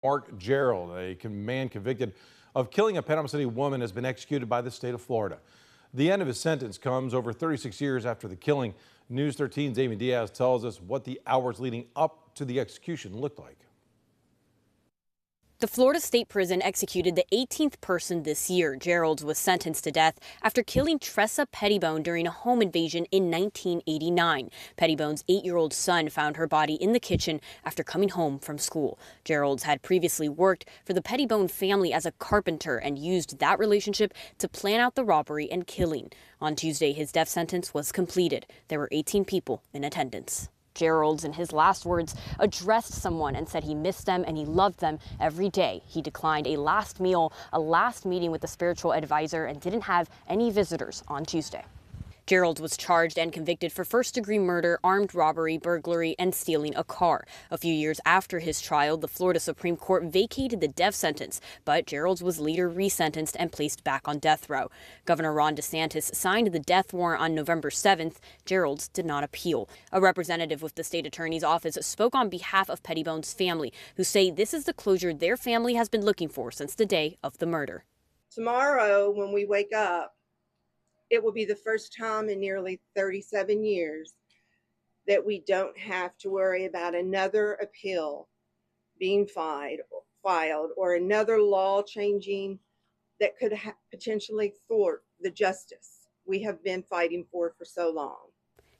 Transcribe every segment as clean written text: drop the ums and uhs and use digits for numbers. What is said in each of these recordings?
Mark Gerald, a man convicted of killing a Panama City woman, has been executed by the state of Florida. The end of his sentence comes over 36 years after the killing. News 13's Amy Diaz tells us what the hours leading up to the execution looked like. The Florida State Prison executed the 18th person this year. Gerald was sentenced to death after killing Tressa Pettibone during a home invasion in 1989. Pettibone's 8-year-old son found her body in the kitchen after coming home from school. Gerald had previously worked for the Pettibone family as a carpenter and used that relationship to plan out the robbery and killing. On Tuesday, his death sentence was completed. There were 18 people in attendance. Gerald, in his last words, addressed someone and said he missed them and he loved them every day. He declined a last meal, a last meeting with a spiritual advisor, and didn't have any visitors on Tuesday. Gerald was charged and convicted for first-degree murder, armed robbery, burglary, and stealing a car. A few years after his trial, the Florida Supreme Court vacated the death sentence, but Gerald was later resentenced and placed back on death row. Governor Ron DeSantis signed the death warrant on November 7th. Gerald did not appeal. A representative with the state attorney's office spoke on behalf of Pettibone's family, who say this is the closure their family has been looking for since the day of the murder. Tomorrow, when we wake up, it will be the first time in nearly 37 years that we don't have to worry about another appeal being filed or another law changing that could potentially thwart the justice we have been fighting for so long.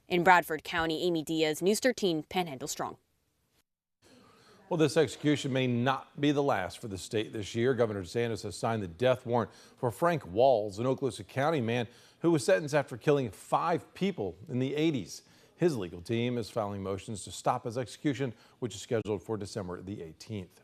In Bradford County, Amy Diaz, News 13, Panhandle Strong. Well, this execution may not be the last for the state this year. Governor DeSantis has signed the death warrant for Frank Walls, an Okaloosa County man who was sentenced after killing 5 people in the 80s. His legal team is filing motions to stop his execution, which is scheduled for December the 18th.